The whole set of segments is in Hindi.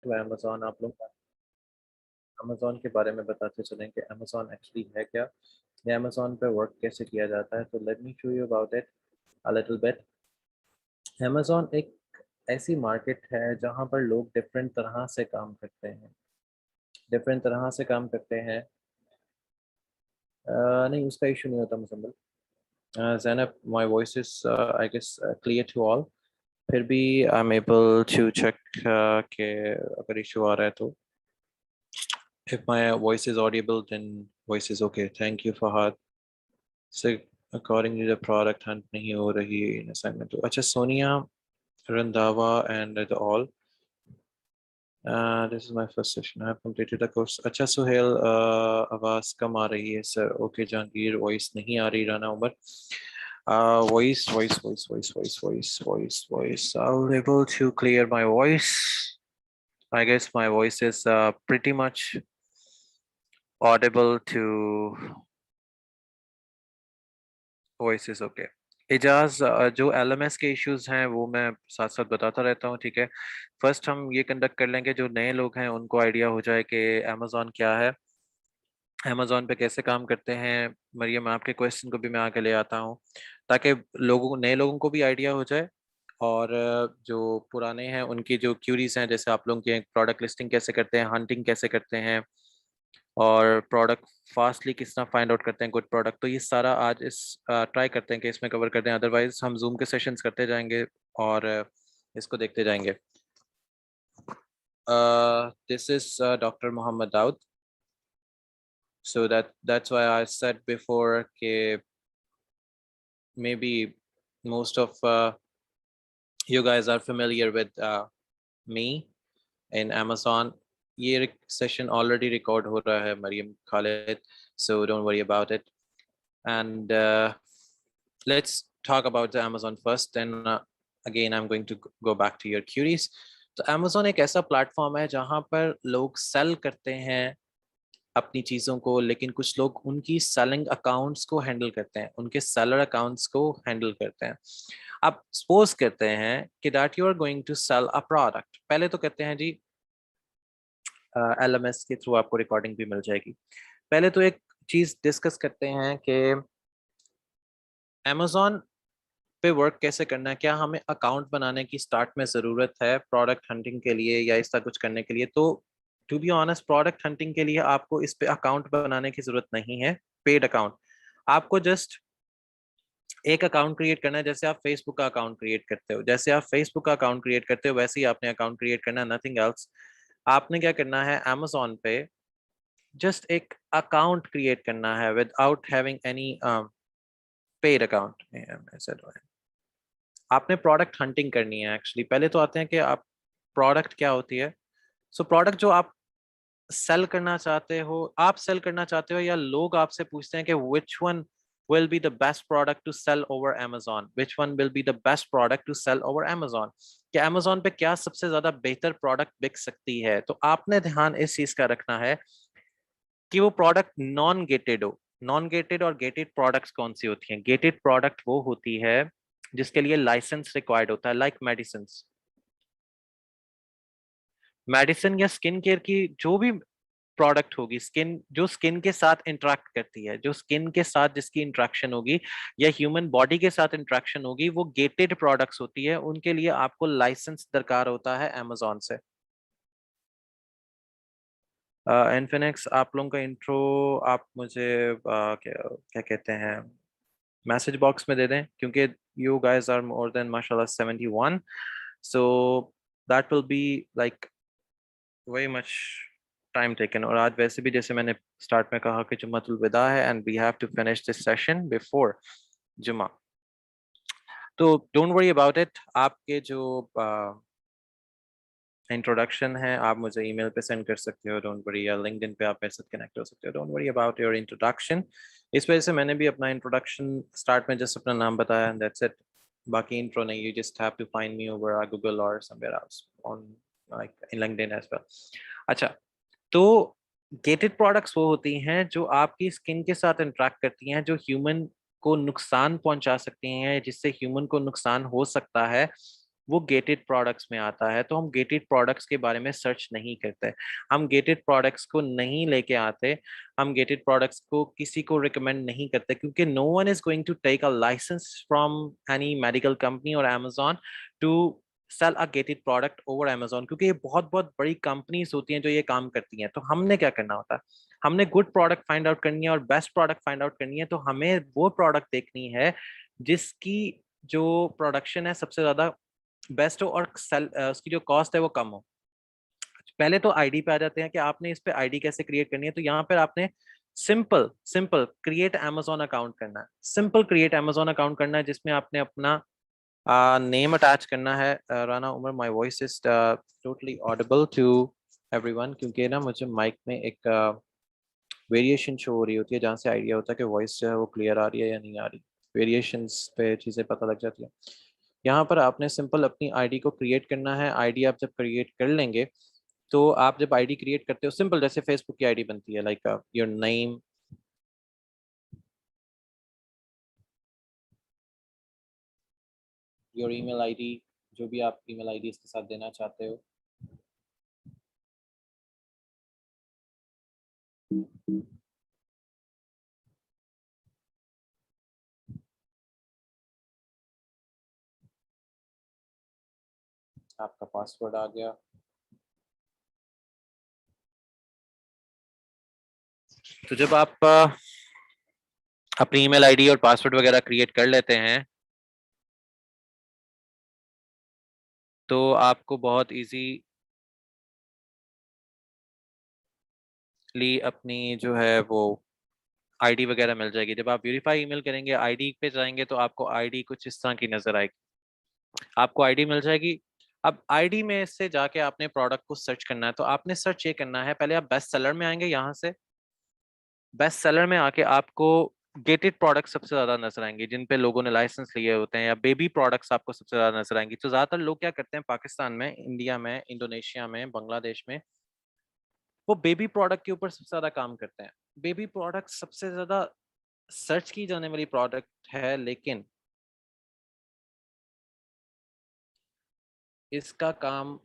To Amazon. आप लोग अमेजोन के बारे में बताते चलें कि अमेजोन एक्चुअली है क्या, या अमेजोन पे वर्क कैसे किया जाता है। तो let me show you about it a little bit. Amazon एक ऐसी मार्केट है जहाँ पर लोग डिफरेंट तरह से काम करते हैं, डिफरेंट तरह से काम करते हैं। नहीं, उसका इशू नहीं होता मुसम्मल। Zainab, my voice is I guess clear to all. फिर भी I am able to check के अगर इशू आ रहा है तो। If my voice is audible, then voice is okay. Thank you, Fahad. So, accordingly, the product hunt नहीं हो रही in assignment. तो अच्छा, Sonia, Randhawa and the all. This is my first session. I have completed the course. अच्छा सुहेल, आवाज़ कम आ रही है सर। ओके जहांगीर, वॉइस नहीं आ रही। Rana Umar, voice, voice, voice, voice, voice, voice, voice, voice. I'll able to clear my voice. I guess my voice is pretty much audible to voice okay. Ijaz, जो एलएमएस के इश्यूज हैं वो मैं साथ साथ बताता रहता हूँ, ठीक है। फर्स्ट हम ये कंडक्ट कर लेंगे, जो नए लोग हैं उनको आइडिया हो जाए कि अमेजोन क्या है, अमेजोन पे कैसे काम करते हैं। मरियम, आपके क्वेश्चन को भी मैं आगे ले आता हूँ ताकि लोगों नए लोगों को भी आइडिया हो जाए, और जो पुराने हैं उनकी जो क्यूरीज हैं, जैसे आप लोग के प्रोडक्ट लिस्टिंग कैसे करते हैं, हंटिंग कैसे करते हैं, और प्रोडक्ट फास्टली किस तरह फाइंड आउट करते हैं गुड प्रोडक्ट। तो ये सारा आज इस ट्राई करते हैं कि इसमें कवर करते हैं, अदरवाइज हम जूम के सेशंस करते जाएंगे और इसको देखते जाएंगे। This is doctor Mohammad Daud. So that's why I said before कि maybe most of you guys are familiar with me in Amazon. ये session already record हो रहा है Maryam Khalid, so don't worry about it. And let's talk about the Amazon first, then again I'm going to go back to your queries. तो Amazon एक ऐसा प्लेटफॉर्म है जहाँ पर लोग सेल करते हैं अपनी चीज़ों को, लेकिन कुछ लोग उनकी सेलिंग अकाउंट्स को हैंडल करते हैं, उनके सेलर अकाउंट्स को हैंडल करते हैं। आप सपोज करते हैं कि that you are going to sell a product. पहले तो कहते हैं जी, एलएमएस के थ्रू आपको रिकॉर्डिंग भी मिल जाएगी। पहले तो एक चीज़ डिस्कस करते हैं कि अमेजोन पे वर्क कैसे करना है। क्या हमें अकाउंट बनाने की स्टार्ट में ज़रूरत है प्रोडक्ट हंटिंग के लिए या इस तरह कुछ करने के लिए? तो to be honest, product hunting के लिए आपको इस पे अकाउंट बनाने की ज़रूरत नहीं है, पेड अकाउंट। आपको जस्ट एक अकाउंट क्रिएट करना है, जैसे आप फेसबुक का अकाउंट क्रिएट करते हो। जैसे आप फेसबुक का अकाउंट क्रिएट करते हो वैसे ही आपने अकाउंट क्रिएट करना है, नथिंग एल्स। आपने क्या करना है, अमेजोन पे जस्ट एक अकाउंट क्रिएट करना है without having any paid account. आपने प्रोडक्ट हंटिंग करनी है एक्चुअली। पहले तो आते हैं कि आप प्रोडक्ट क्या होती है। सो प्रोडक्ट जो आप सेल करना चाहते हो, आप सेल करना चाहते हो या लोग आपसे पूछते हैं कि which one will be the best product to sell over Amazon, which one will be the best product to sell over Amazon, कि Amazon पे क्या सबसे ज्यादा बेहतर प्रोडक्ट बिक सकती है। तो आपने ध्यान इस चीज का रखना है कि वो प्रोडक्ट नॉन गेटेड हो। नॉन गेटेड और गेटेड प्रोडक्ट्स कौन सी होती हैं? गेटेड प्रोडक्ट वो होती है जिसके लिए लाइसेंस रिक्वायर्ड होता है, लाइक मेडिसिन। मेडिसिन या स्किन केयर की जो भी प्रोडक्ट होगी, स्किन जो स्किन के साथ इंटरेक्ट करती है, जो स्किन के साथ जिसकी इंटरेक्शन होगी या ह्यूमन बॉडी के साथ इंटरेक्शन होगी, वो गेटेड प्रोडक्ट्स होती है। उनके लिए आपको लाइसेंस दरकार होता है अमेजोन से। इन्फिनिक्स, आप लोगों का इंट्रो आप मुझे क्या क्या कहते हैं मैसेज बॉक्स में दे दें, क्योंकि you guys are more than माशाल्लाह 71, so that will be like very much time taken. और आज वैसे भी जैसे मैंने स्टार्ट में कहा कि जुम्मतुल विदा है and we have to finish this session before जुमा। तो डोंट वरी अबाउट इट। आपके जो इंट्रोडक्शन है आप मुझे ईमेल पे सेंड कर सकते हो, डोंट वरी, या लिंक्डइन पे आप मेरे साथ कनेक्ट हो सकते हो, don't worry about your introduction. इस वजह से मैंने भी अपना इंट्रोडक्शन स्टार्ट में जस्ट अपना नाम बताया, दैट्स इट। बाकी इंट्रो नहीं, you just have to find me over Google और somewhere else on like in LinkedIn as well. अच्छा, तो गेटेड प्रोडक्ट्स वो होती हैं जो आपकी स्किन के साथ इंटरेक्ट करती हैं, जो ह्यूमन को नुकसान पहुंचा सकती हैं, जिससे ह्यूमन को नुकसान हो सकता है। वो गेटेड प्रोडक्ट्स में आता है, तो हम गेटेड प्रोडक्ट्स के बारे में सर्च नहीं करते, हम गेटेड प्रोडक्ट्स को नहीं लेके आते, हम गेटेड प्रोडक्ट्स को किसी को रिकमेंड नहीं करते, क्योंकि no one is going to take a license from any medical company और Amazon to sell a gated product over Amazon, क्योंकि ये बहुत बहुत बड़ी कंपनीज होती हैं जो ये काम करती हैं। तो हमने क्या करना होता है, हमने गुड प्रोडक्ट फाइंड आउट करनी है और बेस्ट प्रोडक्ट फाइंड आउट करनी है। तो हमें वो प्रोडक्ट देखनी है जिसकी जो प्रोडक्शन है सबसे ज्यादा बेस्ट हो और उसकी जो कॉस्ट है वो कम हो। पहले तो आईडी पे आ जाते हैं कि आपने इस पे आईडी कैसे क्रिएट करनी है। तो यहाँ पर आपने simple simple create Amazon account करना है, सिंपल क्रिएट Amazon अकाउंट करना है, जिसमें आपने अपना नेम अटैच करना है। Rana Umar, my voice is totally audible to everyone, क्योंकि ना मुझे माइक में एक वेरिएशन शो हो रही होती है जहाँ से आइडिया होता है कि वॉइस जो है वो क्लियर आ रही है या नहीं आ रही। वेरिएशंस पे चीज़ें पता लग जाती हैं। यहाँ पर आपने सिंपल अपनी आईडी को क्रिएट करना है। आईडी आप जब क्रिएट कर लेंगे, तो आप जब आईडी क्रिएट करते हो सिंपल जैसे फेसबुक की आईडी बनती है, like your name, your email ID, जो भी आप ईमेल आईडी इसके साथ देना चाहते हो। आपका पासवर्ड आ गया। तो जब आप अपनी ईमेल आईडी और पासवर्ड वगैरह क्रिएट कर लेते हैं, तो आपको बहुत इजीली अपनी जो है वो आईडी वगैरह मिल जाएगी। जब आप वेरीफाई ईमेल करेंगे, आईडी पे जाएंगे, तो आपको आईडी कुछ इस तरह की नजर आएगी। आपको आईडी मिल जाएगी। अब आईडी में से जाके आपने प्रोडक्ट को सर्च करना है। तो आपने सर्च ये करना है, पहले आप बेस्ट सेलर में आएंगे। यहाँ से बेस्ट सेलर में आके आपको गेटेड प्रोडक्ट सबसे ज्यादा नजर आएंगे, जिन पे लोगों ने लाइसेंस लिए होते हैं, या बेबी प्रोडक्ट्स आपको सबसे ज्यादा नजर आएंगी। तो ज्यादातर लोग क्या करते हैं, पाकिस्तान में, इंडिया में, इंडोनेशिया में, बांग्लादेश में, वो बेबी प्रोडक्ट के ऊपर सबसे ज्यादा काम करते हैं। बेबी प्रोडक्ट सबसे ज्यादा सर्च की जाने वाली प्रोडक्ट है, लेकिन इसका काम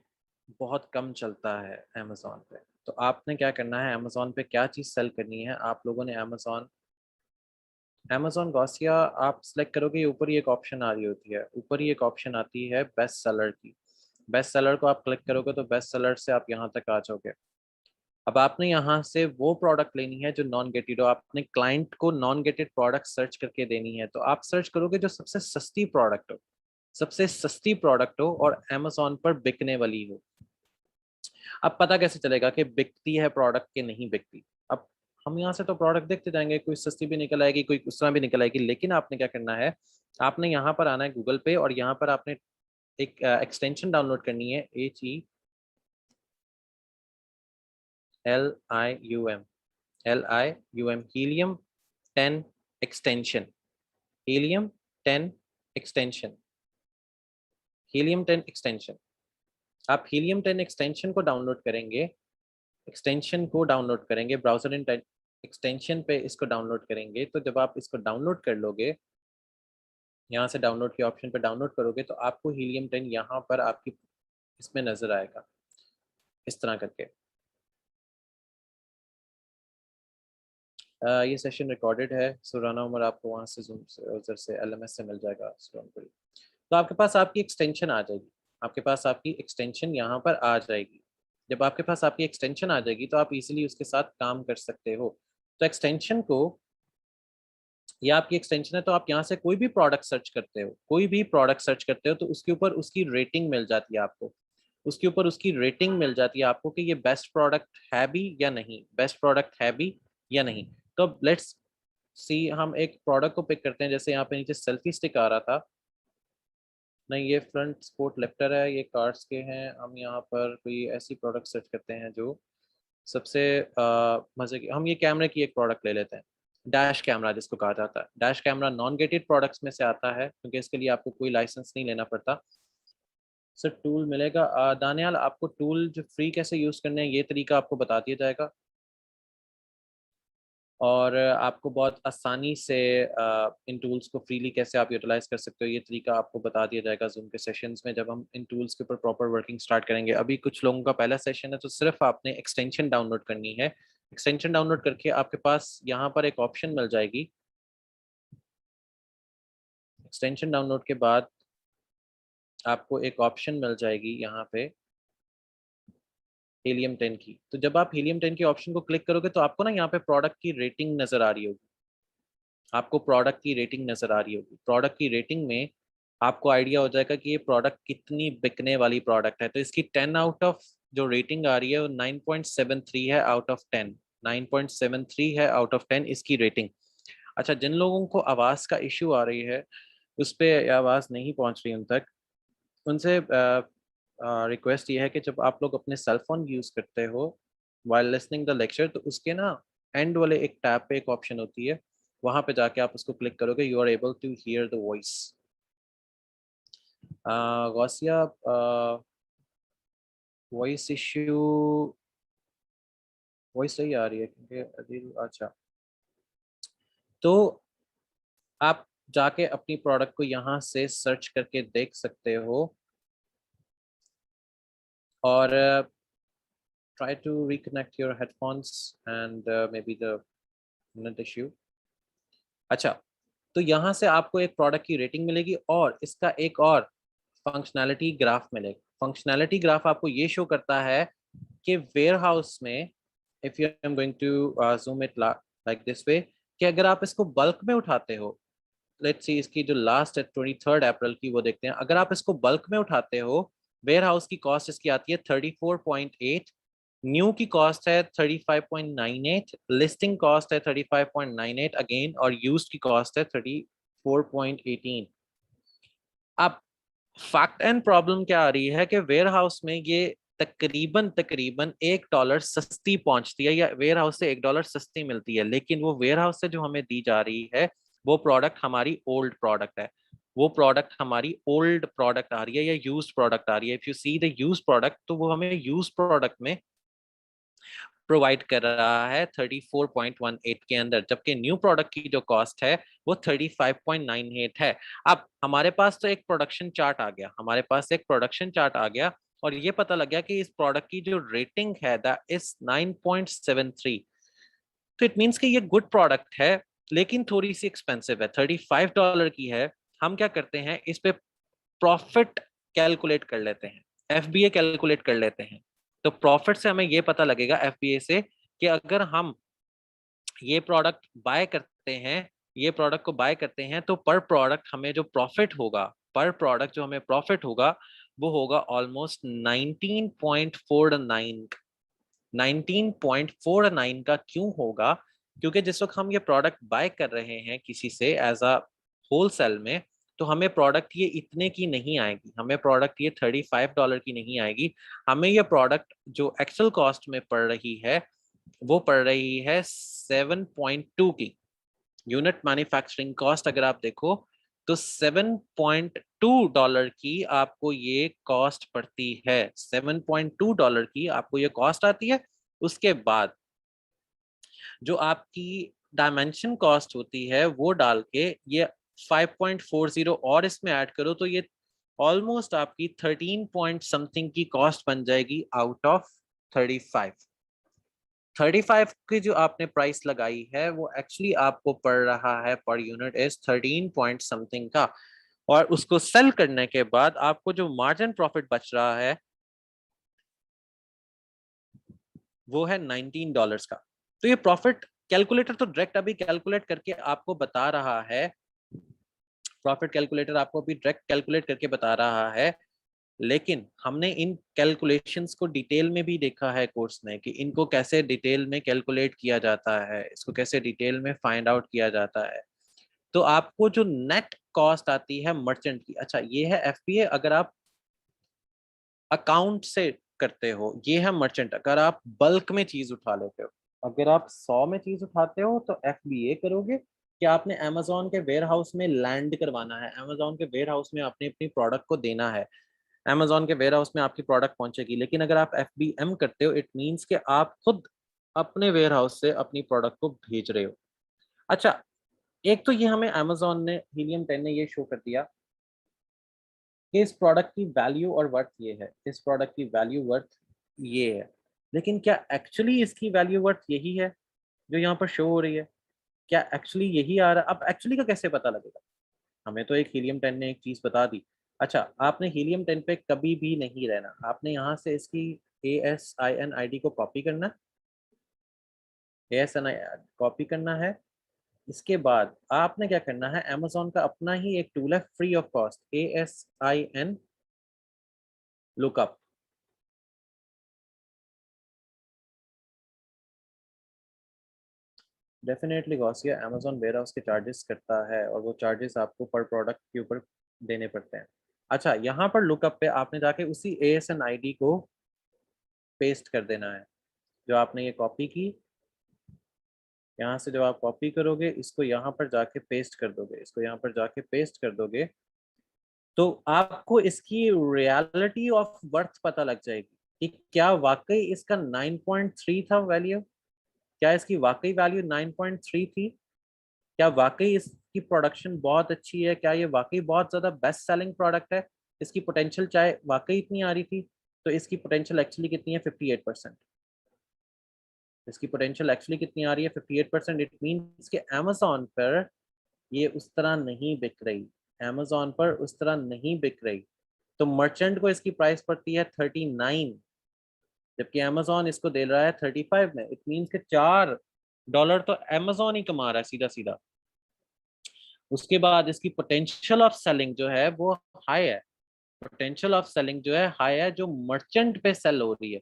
बहुत कम चलता है अमेजोन पे। तो आपने क्या करना है, अमेजोन पे क्या चीज सेल करनी है, आप लोगों ने अमेजोन अमेजोन गॉसिया आप सिलेक्ट करोगे, ऊपर ही एक ऑप्शन आ रही होती है, ऊपर ही एक ऑप्शन आती है बेस्ट सेलर की। बेस्ट सेलर को आप क्लिक करोगे तो बेस्ट सेलर से आप यहाँ तक आ जाओगे। अब आपने यहाँ से वो प्रोडक्ट लेनी है जो नॉन गेटेड हो। आपने क्लाइंट को नॉन गेटेड प्रोडक्ट सर्च करके देनी है। तो आप सर्च करोगे जो सबसे सस्ती प्रोडक्ट हो, सबसे सस्ती प्रोडक्ट हो और अमेजोन पर बिकने वाली हो। अब पता कैसे चलेगा कि बिकती है प्रोडक्ट के नहीं बिकती? अब हम यहाँ से तो प्रोडक्ट देखते जाएंगे, कोई सस्ती भी निकल आएगी, कोई उस तरह भी निकल आएगी, लेकिन आपने क्या करना है, आपने यहाँ पर आना है गूगल पे, और यहाँ पर आपने एक एक्सटेंशन डाउनलोड करनी है, HELIUM, helium 10 extension, helium 10 extension, helium 10 extension. आप हीलियम 10 एक्सटेंशन को डाउनलोड करेंगे, एक्सटेंशन को डाउनलोड करेंगे ब्राउजर इन एक्सटेंशन पे इसको डाउनलोड करेंगे। तो जब आप इसको डाउनलोड कर लोगे, यहाँ से डाउनलोड के ऑप्शन पे डाउनलोड करोगे, तो आपको हीलियम 10 यहाँ पर आपकी इसमें नजर आएगा, इस तरह करके। ये सेशन रिकॉर्डेड है, सुराना उमर आपको वहाँ से जूम से उधर से LMS से मिल जाएगा स्टूडेंट को। तो आपके पास आपकी एक्सटेंशन आ जाएगी, आपके पास आपकी एक्सटेंशन यहाँ पर आ जाएगी। जब आपके पास आपकी एक्सटेंशन आ जाएगी, तो आप इजीली उसके साथ काम कर सकते हो। तो एक्सटेंशन को, ये आपकी एक्सटेंशन है, तो आप यहाँ से कोई भी प्रोडक्ट सर्च करते हो, कोई भी प्रोडक्ट सर्च करते हो, तो उसके ऊपर उसकी रेटिंग मिल जाती है आपको, उसके ऊपर उसकी रेटिंग मिल जाती है आपको कि ये बेस्ट प्रोडक्ट है भी या नहीं, बेस्ट प्रोडक्ट है भी या नहीं। तो लेट्स सी, हम एक प्रोडक्ट को पिक करते हैं, जैसे यहाँ पे नीचे सेल्फी स्टिक आ रहा था, नहीं ये फ्रंट स्पोर्ट लिफ्टर है, ये कार्स के हैं। हम यहाँ पर कोई ऐसी प्रोडक्ट सर्च करते हैं जो सबसे मजे की, हम ये कैमरे की एक प्रोडक्ट ले लेते हैं, डैश कैमरा जिसको कहा जाता है। Dash camera non gated products में से आता है, क्योंकि इसके लिए आपको कोई लाइसेंस नहीं लेना पड़ता। सर टूल मिलेगा, दानियाल आपको टूल जो फ्री कैसे यूज करने हैं ये तरीका आपको बता दिया जाएगा। और आपको बहुत आसानी से इन टूल्स को फ्रीली कैसे आप यूटिलाइज कर सकते हो ये तरीका आपको बता दिया जाएगा जूम के सेशंस में, जब हम इन टूल्स के ऊपर प्रॉपर वर्किंग स्टार्ट करेंगे। अभी कुछ लोगों का पहला सेशन है, तो सिर्फ आपने एक्सटेंशन डाउनलोड करनी है। एक्सटेंशन डाउनलोड करके आपके पास यहाँ पर एक ऑप्शन मिल जाएगी। एक्सटेंशन डाउनलोड के बाद आपको एक ऑप्शन मिल जाएगी यहाँ पे हीलियम 10 की। तो जब आप हीलियम 10 के ऑप्शन को क्लिक करोगे तो आपको ना यहाँ पे प्रोडक्ट की रेटिंग नजर आ रही होगी। आपको प्रोडक्ट की रेटिंग नजर आ रही होगी। प्रोडक्ट की रेटिंग में आपको आइडिया हो जाएगा कि ये प्रोडक्ट कितनी बिकने वाली प्रोडक्ट है। तो इसकी 10 आउट ऑफ जो रेटिंग आ रही है वो 9.73 है आउट ऑफ 10। 9.73 है आउट ऑफ 10 इसकी रेटिंग। अच्छा, जिन लोगों को आवाज़ का इश्यू आ रही है, उस पर आवाज़ नहीं पहुंच रही उन तक, उनसे रिक्वेस्ट ये है कि जब आप लोग अपने सेल फोन यूज़ करते हो वाइल लिसनिंग द लेक्चर, तो उसके ना एंड वाले एक टैब पे एक ऑप्शन होती है, वहां पे जाके आप उसको क्लिक करोगे, you are able to hear the voice. Ghausia, voice issue, voice सही आ रही है क्योंकि अच्छा, तो आप जाके अपनी प्रोडक्ट को यहाँ से सर्च करके देख सकते हो और try to reconnect your headphones and maybe the net issue। अच्छा, तो यहाँ से आपको एक प्रोडक्ट की रेटिंग मिलेगी और इसका एक और फंक्शनैलिटी ग्राफ मिलेगा। फंक्शनैलिटी ग्राफ आपको ये शो करता है कि वेयर हाउस में, if you am going to zoom it like this way, कि अगर आप इसको बल्क में उठाते हो, लेट्स सी इसकी जो लास्ट है 23 अप्रैल की, वो देखते हैं। अगर आप इसको बल्क में उठाते हो, वेयर हाउस की कॉस्ट इसकी आती है 34.8, न्यू की कॉस्ट है 35.98, लिस्टिंग कॉस्ट है 35.98 अगेन, और यूज्ड की कॉस्ट है 34.18। अब फैक्ट एंड प्रॉब्लम क्या आ रही है कि वेयर हाउस में ये तकरीबन तकरीबन $1 सस्ती पहुंचती है, या वेयर हाउस से $1 सस्ती मिलती है, लेकिन वो वेयर हाउस से जो हमें दी जा रही है वो प्रोडक्ट हमारी ओल्ड प्रोडक्ट है। वो प्रोडक्ट हमारी ओल्ड प्रोडक्ट आ रही है या यूज्ड प्रोडक्ट आ रही है। If you see the used product, तो वो हमें यूज्ड प्रोडक्ट में प्रोवाइड कर रहा है 34.18 के अंदर, जबकि न्यू प्रोडक्ट की जो कॉस्ट है वो 35.98 है। अब हमारे पास तो एक प्रोडक्शन चार्ट आ गया, हमारे पास एक प्रोडक्शन चार्ट आ गया और ये पता लग गया कि इस प्रोडक्ट की जो रेटिंग है दैट इज 9.73। तो इट मीन्स कि ये गुड प्रोडक्ट है, लेकिन थोड़ी सी एक्सपेंसिव है, $35 की है। हम क्या करते हैं, इस पे प्रॉफिट कैलकुलेट कर लेते हैं, एफबीए कैलकुलेट कर लेते हैं। तो प्रॉफिट से हमें ये पता लगेगा एफबीए से कि अगर हम ये प्रोडक्ट बाय करते हैं, ये प्रोडक्ट को बाय करते हैं, तो पर प्रोडक्ट हमें जो प्रॉफिट होगा, पर प्रोडक्ट जो हमें प्रॉफिट होगा वो होगा ऑलमोस्ट 19.49। 19.49 का क्यों होगा? क्योंकि जिस वक्त हम ये प्रोडक्ट बाय कर रहे हैं किसी से एज अ होलसेल में, तो हमें प्रोडक्ट ये इतने की नहीं आएगी, हमें प्रोडक्ट ये $35 की नहीं आएगी। हमें ये प्रोडक्ट जो एक्चुअल कॉस्ट में पड़ रही है वो पड़ रही है 7.2 की। यूनिट मैन्युफैक्चरिंग कॉस्ट अगर आप देखो तो $7.2 की आपको ये कॉस्ट पड़ती है। $7.2 की आपको ये कॉस्ट आती है। उसके बाद जो आपकी डायमेंशन कॉस्ट होती है वो डाल के ये 5.40 और इसमें ऐड करो, तो ये ऑलमोस्ट आपकी 13 पॉइंट समथिंग की कॉस्ट बन जाएगी आउट ऑफ 35। 35 की जो आपने प्राइस लगाई है वो एक्चुअली आपको पड़ रहा है per unit is 13 point something का, और उसको सेल करने के बाद आपको जो मार्जिन प्रॉफिट बच रहा है वो है $19 का। तो ये प्रॉफिट कैलकुलेटर तो डायरेक्ट अभी कैलकुलेट करके आपको बता रहा है, प्रॉफिट कैलकुलेटर आपको अभी डायरेक्ट कैलकुलेट करके बता रहा है, लेकिन हमने इन कैलकुलेशंस को डिटेल में भी देखा है कोर्स में कि इनको कैसे डिटेल में कैलकुलेट किया जाता है, इसको कैसे डिटेल में फाइंड आउट किया जाता है। तो आपको जो नेट कॉस्ट आती है मर्चेंट की, अच्छा ये है एफपीए अगर आप अकाउंट से करते हो, ये है मर्चेंट अगर आप बल्क में चीज उठा लेते हो। अगर आप 100 में चीज उठाते हो तो एफबीए करोगे कि आपने अमेजोन के वेयर हाउस में लैंड करवाना है, अमेजोन के वेयर हाउस में आपने अपनी प्रोडक्ट को देना है, अमेजोन के वेयर हाउस में आपकी प्रोडक्ट पहुंचेगी। लेकिन अगर आप एफबीएम करते हो, इट मीन्स कि आप खुद अपने वेयर हाउस से अपनी प्रोडक्ट को भेज रहे हो। अच्छा, एक तो ये हमें अमेज़न ने, हीलियम 10 ने ये शो कर दिया कि इस प्रोडक्ट की वैल्यू और वर्थ ये है, इस प्रोडक्ट की वैल्यू वर्थ ये है। लेकिन क्या एक्चुअली इसकी वैल्यू वर्थ यही है जो यहाँ पर शो हो रही है? क्या एक्चुअली यही आ रहा है? अब एक्चुअली का कैसे पता लगेगा? हमें तो एक हीलियम 10 ने एक चीज़ बता दी। अच्छा, आपने हीलियम 10 पे कभी भी नहीं रहना। आपने यहाँ से इसकी ASIN आईडी को कॉपी करना है, ASIN कॉपी करना है। इसके बाद आपने क्या करना है, अमेज़न का अपना ही एक टूल है free of cost, ASIN lookup. Definitely Gausia Amazon warehouse के चार्जेस करता है और वो चार्जेस आपको पर प्रोडक्ट के ऊपर देने पड़ते हैं। अच्छा, यहाँ पर लुकअप पे आपने जाके उसी ASIN आईडी को पेस्ट कर देना है जो आपने ये कॉपी की। यहाँ से जब आप कॉपी करोगे, इसको यहाँ पर जाके पेस्ट कर दोगे, इसको यहाँ पर जाके पेस्ट कर दोगे, तो आपको इसकी रियलिटी ऑफ वर्थ पता लग जाएगी कि क्या वाकई इसका 9.3 था वैल्यू, क्या इसकी वाकई वैल्यू 9.3 थी, क्या वाकई इसकी प्रोडक्शन बहुत अच्छी है, क्या ये वाकई बहुत ज़्यादा बेस्ट सेलिंग प्रोडक्ट है, इसकी पोटेंशियल चाहे वाकई इतनी आ रही थी। तो इसकी पोटेंशियल एक्चुअली कितनी है? 58%। इसकी पोटेंशियल एक्चुअली कितनी आ रही है? 58%। इट मीन्स कि अमेज़न पर ये उस तरह नहीं बिक रही, अमेज़न पर उस तरह नहीं बिक रही। तो मर्चेंट को इसकी प्राइस पड़ती है 39, जबकि अमेज़न इसको दे रहा है 35 में। इट मीन्स कि $4 तो अमेज़न ही कमा रहा है सीधा सीधा। उसके बाद इसकी पोटेंशियल ऑफ सेलिंग जो है वो हाई है, पोटेंशियल ऑफ सेलिंग जो है हाई है, जो मर्चेंट पे सेल हो रही है।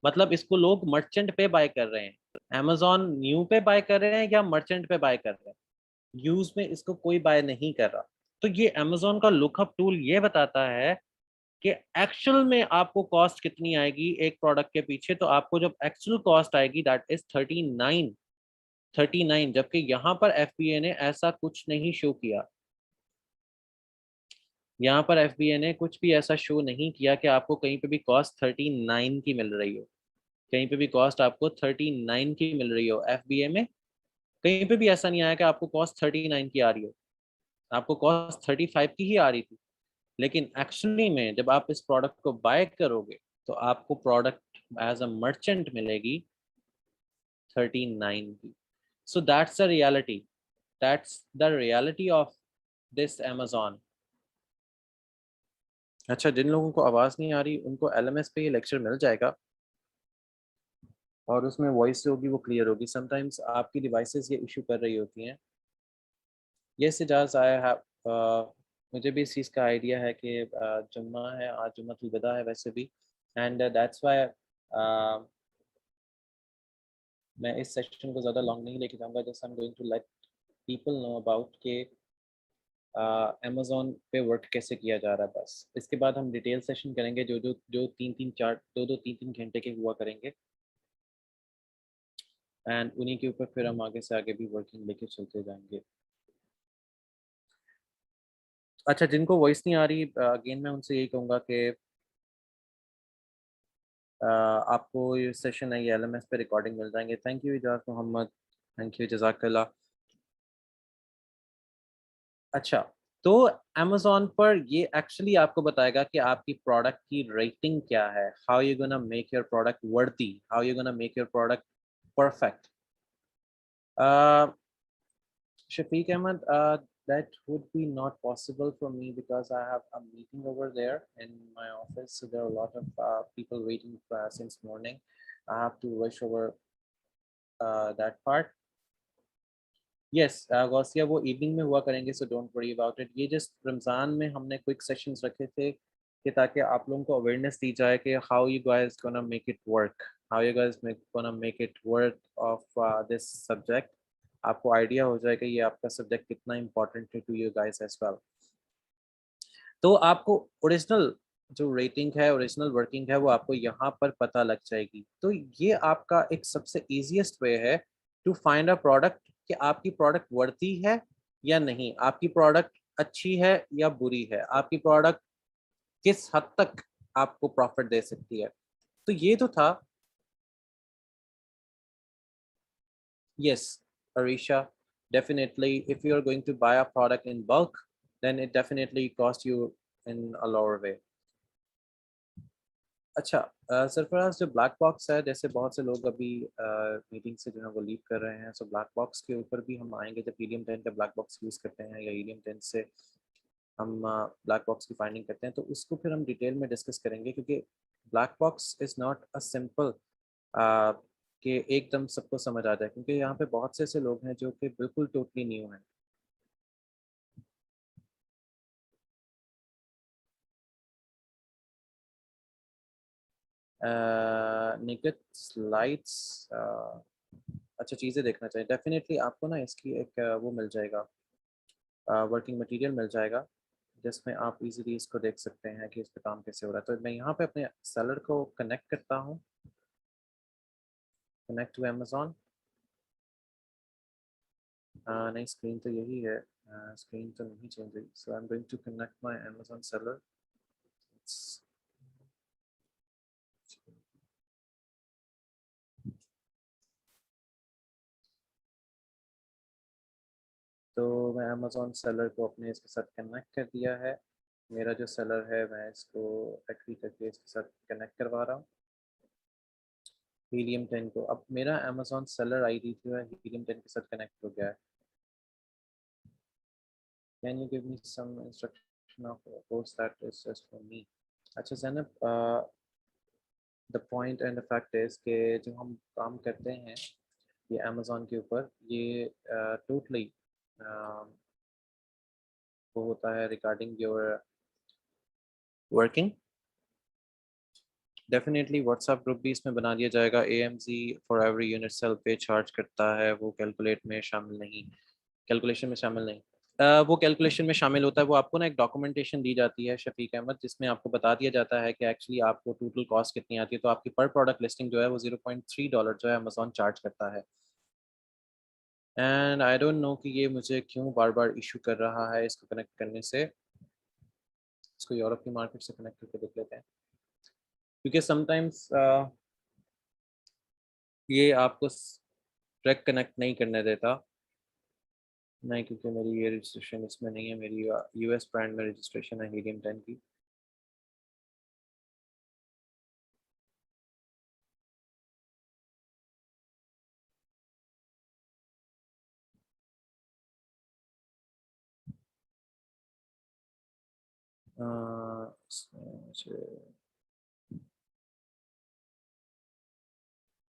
मतलब इसको लोग मर्चेंट पे बाय कर रहे हैं। अमेज़न न्यू पे बाय कर रहे हैं या मर्चेंट पे बाय कर रहे हैं? यूज में इसको कोई बाय नहीं कर रहा। तो ये अमेज़न का लुकअप टूल ये बताता है कि एक्चुअल में आपको कॉस्ट कितनी आएगी एक प्रोडक्ट के पीछे। तो आपको जब एक्चुअल कॉस्ट आएगी दैट इज 39, जबकि यहाँ पर FBA ने ऐसा कुछ नहीं शो किया। यहाँ पर FBA ने कुछ भी ऐसा शो नहीं किया कि आपको कहीं पे भी कॉस्ट 39 की मिल रही हो, कहीं पे भी कॉस्ट आपको 39 की मिल रही हो। FBA में कहीं पे भी ऐसा नहीं आया कि आपको कॉस्ट 39 की आ रही हो, आपको कॉस्ट 35 की ही आ रही थी। लेकिन एक्चुअली में जब आप इस प्रोडक्ट को बाय करोगे तो आपको प्रोडक्ट एज अ मर्चेंट मिलेगी 39 की। So that's the reality, that's the reality of this Amazon. अच्छा, जिन लोगों को आवाज़ नहीं आ रही उनको LMS पे ये लेक्चर मिल जाएगा और उसमें वॉइस जो होगी वो क्लियर होगी। समटाइम्स आपकी डिवाइसेस ये इशू कर रही होती हैं। यस इजाज़, आई हैव मुझे भी इस चीज़ का आइडिया है कि जुम्मा है आज, जुम्मतुल विदा है वैसे भी, एंड दैट्स व्हाई मैं इस सेशन को ज़्यादा लॉन्ग नहीं लेके जाऊँगा। Just I am going to let people know about के अमेज़न पे वर्क कैसे किया जा रहा है बस। इसके बाद हम डिटेल सेशन करेंगे जो 3-3 4 2-2 3-3 घंटे के हुआ करेंगे, एंड उन्हीं के ऊपर फिर हम आगे से आगे भी वर्किंग लेके चलते जाएंगे। अच्छा, जिनको वॉइस नहीं आ रही अगेन मैं उनसे यही कहूँगा कि आपको ये सेशन है ये LMS पे रिकॉर्डिंग मिल जाएंगे। Thank you Ijaz Mohammad, thank you जज़ाकल्लाह। अच्छा, तो अमेज़न पर ये एक्चुअली आपको बताएगा कि आपकी प्रोडक्ट की रेटिंग क्या है, how you gonna make your product worthy, how you gonna make your product perfect. Shafiq Ahmed, that would be not possible for me because I have a meeting over there in my office. So there are a lot of people waiting since morning. I have to rush over that part. Yes, Gausiya वो इवनिंग में हुआ करेंगे, so don't worry about it. ये just रमज़ान में हमने क्विक सेशंस रखे थे कि ताकि आप लोगों को अवेयरनेस दी जाए कि how you guys gonna make it work, how you guys gonna make it work of this subject। आपको आइडिया हो जाएगा ये आपका सब्जेक्ट कितना इम्पोर्टेंट है to you guys as well. तो आपको ओरिजिनल जो रेटिंग है, ओरिजिनल वर्किंग है, वो आपको यहाँ पर पता लग जाएगी। तो ये आपका एक सबसे ईजीएस्ट वे है टू फाइंड अ प्रोडक्ट कि आपकी प्रोडक्ट वर्ती है या नहीं, आपकी प्रोडक्ट अच्छी है या बुरी है, आपकी प्रोडक्ट किस हद तक आपको प्रॉफिट दे सकती है। तो ये तो था Yes, Arisha, definitely. If you are going to buy a product in bulk, then it definitely costs you in a lower way. अच्छा, सरफराज, जो ब्लैक बॉक्स है, जैसे बहुत से लोग अभी मीटिंग से जो है वो लीव कर रहे हैं, सो ब्लैक बॉक्स के ऊपर भी हम आएंगे जब हीलियम 10 का ब्लैक बॉक्स यूज़ करते हैं या हीलियम 10 से हम ब्लैक बॉक्स की फाइंडिंग करते हैं, तो उसको फिर हम डिटेल में डिस्कस करेंगे, क्योंकि black box is not a simple कि एकदम सबको समझ आ जाए, क्योंकि यहाँ पे बहुत से ऐसे लोग हैं जो कि बिल्कुल टोटली न्यू हैं। निकट स्लाइड्स, अच्छा चीज़ें देखना चाहिए डेफिनेटली। आपको ना इसकी एक वो मिल जाएगा, वर्किंग मटेरियल मिल जाएगा, जिसमें आप इजीली इसको देख सकते हैं कि इस पे काम कैसे हो रहा है। तो मैं यहाँ पे अपने सेलर को कनेक्ट करता हूँ, कनेक्ट टू अमेजोन। नहीं, स्क्रीन तो यही है, स्क्रीन तो नहीं चेंज हुई। So I am going to connect my Amazon seller. तो मैं अमेजोन सेलर को अपने इसके साथ कनेक्ट कर दिया है। मेरा जो सेलर है मैं इसको एग्री करके इसके साथ कनेक्ट करवा रहा हूँ, हीलियम 10 को। अब मेरा अमेजोन सेलर आईडी जो है हीलियम 10 के साथ कनेक्ट हो गया है। Can you give me some instruction of course that is just for me. अच्छा Zainab, the point and the fact is कि जो हम काम करते हैं ये अमेजोन के ऊपर, ये टोटली वो होता है regarding your working. Definitely WhatsApp group भी इसमें बना दिया जाएगा। AMZ for every unit sale पे चार्ज करता है, वो कैलकुलेट में शामिल नहीं, कैलकुलेशन में शामिल नहीं। वो कैलकुलेशन में शामिल होता है। वो आपको ना एक डॉक्यूमेंटेशन दी जाती है शफीक अहमद, जिसमें आपको बता दिया जाता है कि एक्चुअली आपको टोटल कॉस्ट कितनी आती है। तो आपकी पर प्रोडक्ट लिस्टिंग जो है वो $0.3 जो है अमेजोन चार्ज करता है। एंड आई डोंट नो कि ये मुझे क्यों बार बार इशू कर रहा है इसको कनेक्ट करने से। इसको यूरोप की मार्केट से कनेक्ट करके देख लेते हैं, क्योंकि समटाइम्स ये आपको ट्रैक कनेक्ट नहीं करने देता। नहीं, क्योंकि मेरी ये रजिस्ट्रेशन इसमें नहीं है, मेरी US ब्रांड में रजिस्ट्रेशन है हीलियम 10 की।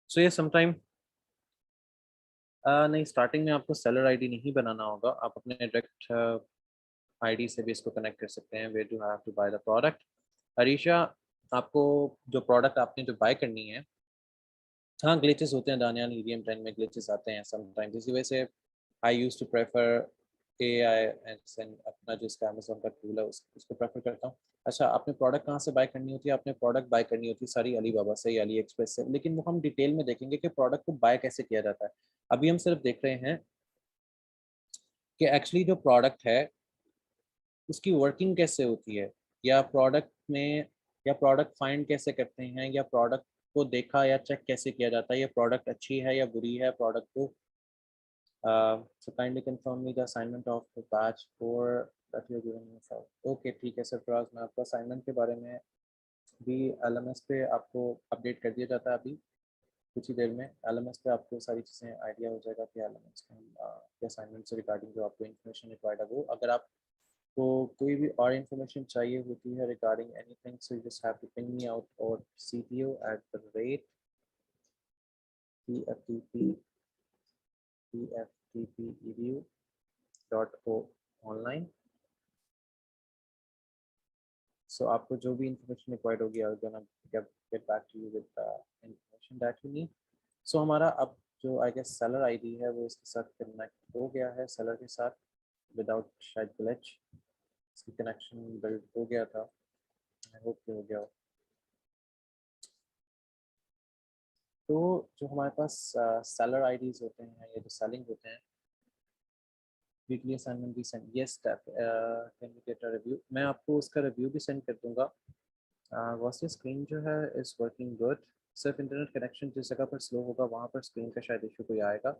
सो ये समटाइम नहीं, स्टार्टिंग में आपको सेलर आईडी नहीं बनाना होगा, आप अपने डायरेक्ट आईडी से भी इसको कनेक्ट कर सकते हैं। Where to have to buy the product. Arisha, आपको जो प्रोडक्ट आपने जो बाय करनी है, हाँ ग्लिचेस होते हैं दानियान, हीलियम 10 में ग्लिचेस आते हैं समटाइम्स, इसी वजह से I use to prefer AI and अपना जो इसका अमेजोन का टूल है उसको प्रेफर करता हूँ। अच्छा, आपने प्रोडक्ट कहाँ से बाय करनी होती है? आपने प्रोडक्ट बाय करनी होती है सारी अली बाबा से या अली एक्सप्रेस से, लेकिन वो हम डिटेल में देखेंगे कि प्रोडक्ट को बाय कैसे किया जाता है। अभी हम सिर्फ देख रहे हैं कि एक्चुअली जो प्रोडक्ट है उसकी वर्किंग कैसे होती है, या प्रोडक्ट में, या प्रोडक्ट फाइंड कैसे करते हैं, या प्रोडक्ट को देखा या चेक कैसे किया जाता है, ये प्रोडक्ट अच्छी है या बुरी है प्रोडक्ट को। So kindly confirm me the assignment of the batch 4 that you're giving me for. Okay, ठीक है सरफराज, मैं आपको असाइनमेंट के बारे में भी LMS पे आपको अपडेट कर दिया जाता है अभी कुछ ही देर में। LMS पे आपको सारी चीज़ें आइडिया हो जाएगा कि LMS में असाइनमेंट से रिगार्डिंग जो आपको इन्फॉर्मेशन रिक्वायर्ड है वो, अगर आपको कोई भी और इन्फॉर्मेशन चाहिए होती है regarding anything, so you just have to ping me out और cto@tftpedu.online। सो आपको जो भी इंफॉर्मेशन रिक्वायर्ड होगी, I gonna get back to you with the information that you need. So हमारा अब जो आई गेस सेलर आईडी है वो इसके साथ कनेक्ट हो गया है, सेलर के साथ विदाउट शायद ग्लिच। इसकी कनेक्शन बिल्ड हो गया था, आई होप कि हो गया हो। तो जो हमारे पास सेलर आईडीज होते हैं या जो सेलिंग होते हैं, वीकली असाइनमेंट भी send, yes can you get a review, मैं आपको उसका रिव्यू भी सेंड कर दूंगा। वॉइस स्क्रीन जो है इज़ वर्किंग गुड, सिर्फ इंटरनेट कनेक्शन जिस जगह पर स्लो होगा वहाँ पर स्क्रीन का शायद इशू कोई आएगा।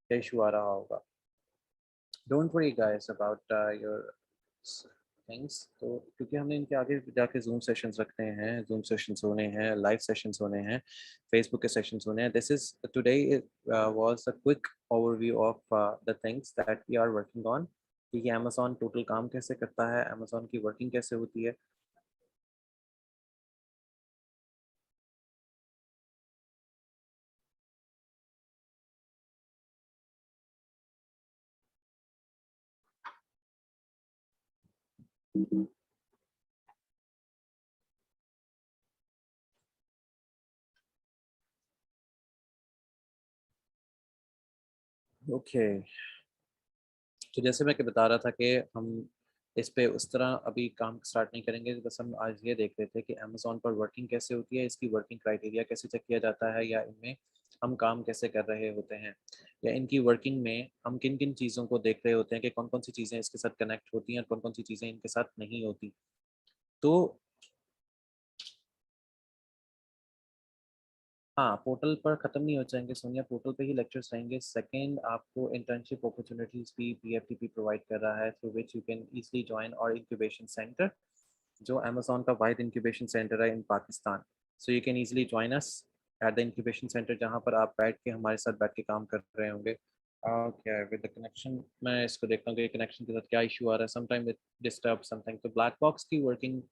क्या इशू आ रहा होगा। Don't worry guys about your things. तो क्योंकि हमने इनके आगे जाके जूम सेशंस रखने हैं, जूम सेशंस होने हैं, लाइव सेशंस होने हैं, फेसबुक के सेशंस होने हैं। This is today was a quick overview of the things that we are working on, कि ये अमेज़न टोटल काम कैसे करता है, अमेज़न की वर्किंग कैसे होती है। ओके, तो जैसे मैं बता रहा था कि हम इस पे उस तरह अभी काम स्टार्ट नहीं करेंगे, बस हम आज ये देख रहे थे कि अमेज़न पर वर्किंग कैसे होती है, इसकी वर्किंग क्राइटेरिया कैसे चेक किया जाता है, या इनमें हम काम कैसे कर रहे होते हैं, या इनकी वर्किंग में हम किन किन चीज़ों को देख रहे होते हैं कि कौन कौन सी चीज़ें इसके साथ कनेक्ट होती हैं और कौन कौन सी चीज़ें इनके साथ नहीं होती। तो हाँ, पोर्टल पर ख़त्म नहीं हो जाएँगे सोनिया, पोर्टल पे ही लेक्चर्स रहेंगे। सेकंड, आपको इंटर्नशिप अपॉर्च्युनिटीज़ भी पीएफटीपी प्रोवाइड कर रहा है, through which you can easily join our incubation centre, जो अमेज़न का वाहिद इंक्यूबेशन सेंटर है in Pakistan. So you can easily join us at the incubation centre, जहाँ पर आप बैठ के हमारे साथ बैठ के काम कर रहे होंगे। क्या विद द कनेक्शन, मैं इसको देखता हूँ कि कनेक्शन के साथ क्या इश्यू आ रहा है। Sometime it disturb something. तो ब्लैक बॉक्स की वर्किंग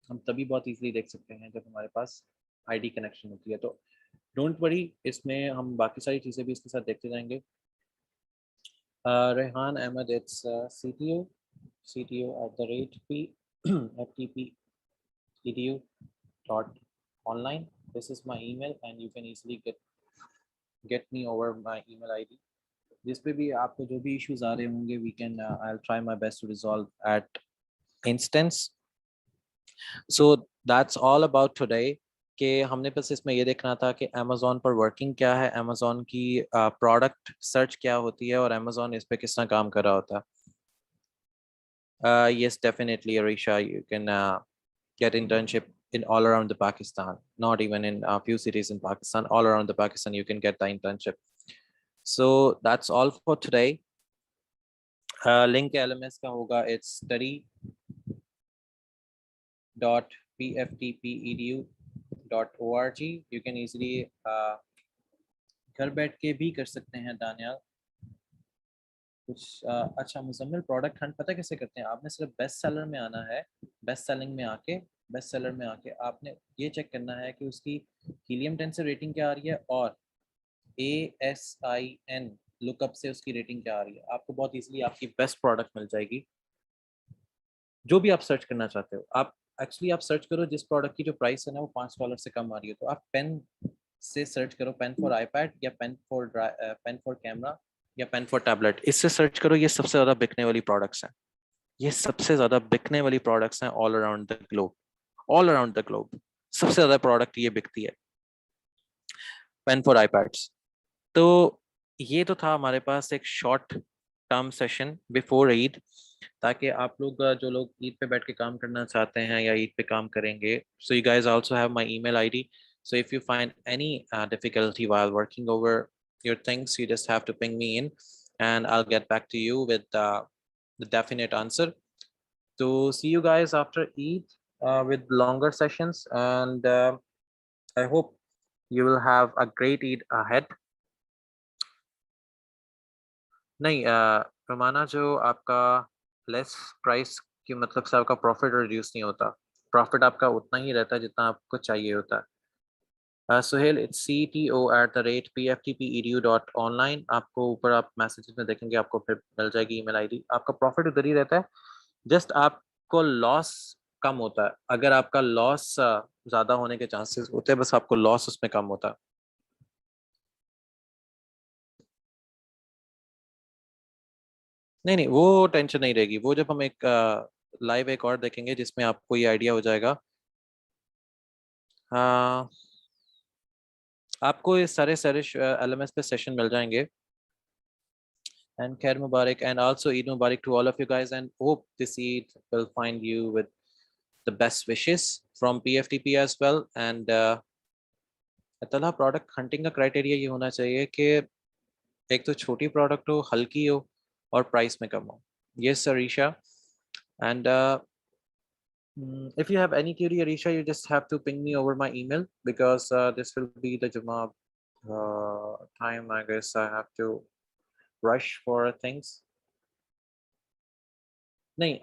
हम तभी बहुत ईज़िली देख सकते हैं जब हमारे पास आईडी कनेक्शन होती है। तो डोंट वरी, इसमें हम बाकी सारी चीज़ें भी इसके साथ देखते जाएंगे। Rehan Ahmed, it's cto@ftp.edu.online. This is my email and you can easily get me over my email ID. जिस पे भी आपको जो भी इश्यूज आ रहे होंगे, we can I'll try my best to resolve at instance. So that's all about today, कि हमने बस इसमें ये देखना था कि अमेज़न पर वर्किंग क्या है, अमेज़न की प्रोडक्ट सर्च क्या होती है, और अमेज़न इस पे किस तरह काम कर रहा होता है। Yes, definitely, Arisha, you can get internship in all around the Pakistan, not even in a few cities in Pakistan, all around the Pakistan you can get the internship. So that's all for today. Link LMS का होगा, it's study.pftpedu.org. You can easily घर बैठ के भी कर सकते हैं दानियाल कुछ। अच्छा, मुजम्मिल, प्रोडक्ट हंट पता कैसे करते हैं? आपने सिर्फ बेस्ट सेलर में आना है, बेस्ट सेलिंग में आके, बेस्ट सेलर में आके आपने ये चेक करना है कि उसकी हीलियम 10 से रेटिंग क्या आ रही है, और ASIN लुकअप से उसकी रेटिंग क्या आ रही है। आपको बहुत इजीली आपकी बेस्ट प्रोडक्ट मिल जाएगी, जो भी आप सर्च करना चाहते हो। आप एक्चुअली आप सर्च करो जिस प्रोडक्ट की जो प्राइस है ना वो $5 से कम आ रही है, तो आप पेन से सर्च करो, पेन फॉर आईपैड, या पेन फॉर कैमरा, या पेन फॉर टैबलेट, इससे सर्च करो। ये सबसे ज्यादा बिकने वाली प्रोडक्ट्स हैं, ये सबसे ज्यादा बिकने वाली प्रोडक्ट्स हैं all around the globe, all around the globe सबसे ज्यादा प्रोडक्ट ये बिकती है, पेन फॉर आईपैड्स। तो ये तो था हमारे पास एक short term session before Eid, ताकि आप लोग जो लोग ईद पे बैठ के काम करना चाहते हैं या ईद पे काम करेंगे, so you guys also have my email ID. So if you find any difficulty while working over your things, you just have to ping me in and I'll get back to you with the definite answer. So see you guys after Eid with longer sessions, and I hope you will have a great Eid ahead. नहीं, रोमाना, जो आपका लेस प्राइस की मतलब से आपका प्रॉफिट रिड्यूस नहीं होता, प्रॉफिट आपका उतना ही रहता है जितना आपको चाहिए होता है। Suhail, it's cto@pftpedu.online। आपको ऊपर आप मैसेजेस में देखेंगे, आपको फिर मिल जाएगी ईमेल आईडी। आपका प्रॉफिट उधर ही रहता है, जस्ट आपको लॉस कम होता है। अगर आपका लॉस ज़्यादा होने के चांसेस होते हैं, बस आपको लॉस उसमें कम होता है। नहीं नहीं, वो टेंशन नहीं रहेगी, वो जब हम एक लाइव एक और देखेंगे जिसमें आपको ये आइडिया हो जाएगा। हाँ, आपको ये सारे सारे LMS पे सेशन मिल जाएंगे। And Khair Mubarak, and also Eid Mubarak to all of you guys, and hope this Eid will find you with the best wishes from PFTP as well. And अतला, प्रोडक्ट हंटिंग का क्राइटेरिया ये होना चाहिए कि एक तो छोटी प्रोडक्ट हो, हल्की हो और प्राइस में कम हो. Yes, Arisha. And if you have any query, Arisha, you just have to ping me over my email, because this will be the Juma time. I guess I have to rush for things. नहीं,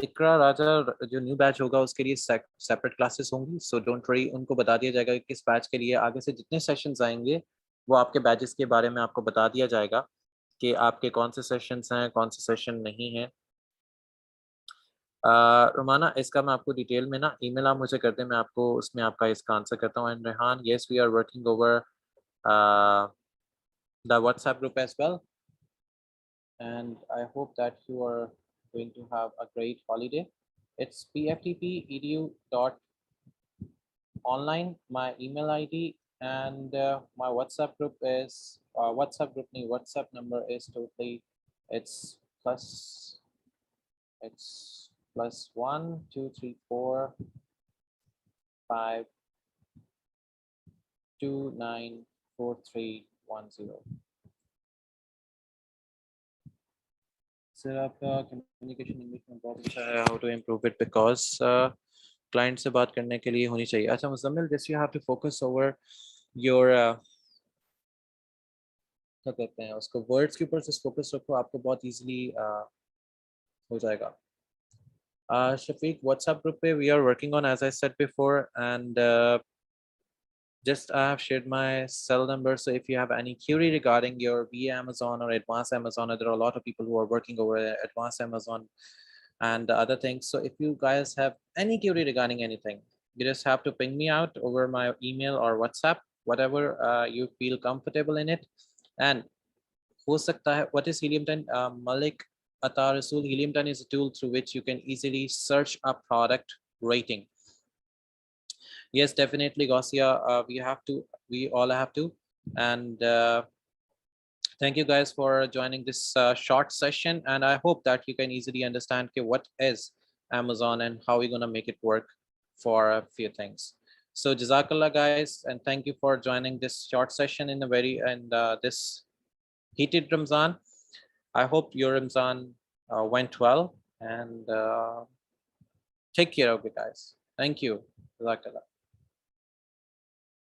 इकरा राजा जो न्यू बैच होगा उसके लिए सेपरेट क्लासेस होंगी, सो डोंट वरी. उनको बता दिया जाएगा कि किस बैच के लिए आगे से जितने सेशंस आएंगे वो आपके बैचेस के बारे में आपको बता दिया जाएगा कि आपके कौन से सेशंस हैं, कौन से सेशन नहीं है. रोमाना, इसका मैं आपको डिटेल में ना ईमेल आप मुझे कर दें, मैं आपको उसमें आपका इसका आंसर करता हूँ. And Rehan, yes we are working over the WhatsApp group as well, and I hope that you are going to have a great holiday. It's pftpedu.online, my email ID, and my WhatsApp group is WhatsApp number is totally, it's plus it's +1 2 3 4 5 2 9 4 3 1 0. Sir आपका कम्युनिकेशन इंग्लिश में बहुत अच्छा है. How to improve it? Because client से बात करने के लिए होनी चाहिए. अच्छा Muzammil, just you have to focus over your क्या कहते हैं उसको, वर्ड्स के ऊपर से फोकस रखो, आपको बहुत इजीली हो जाएगा. Shafiq, WhatsApp group पे we are working on, as I said before, and just I have shared my cell number. So if you have any query regarding your VA Amazon or Advanced Amazon, there are a lot of people who are working over Advanced Amazon and other things. So if you guys have any query regarding anything, you just have to ping me out over my email or WhatsApp, whatever you feel comfortable in it. And हो सकता है, what is Helium 10? Malik Atar Rasul, Helium 10 is a tool through which you can easily search a product rating. Yes, definitely, Gausia. We all have to. And thank you guys for joining this short session. And I hope that you can easily understand what is Amazon and how we're going to make it work for a few things. So Jazakallah guys, and thank you for joining this short session in this heated Ramzan. I hope your Ramzan went well, and take care of you guys. Thank you. Jazakallah.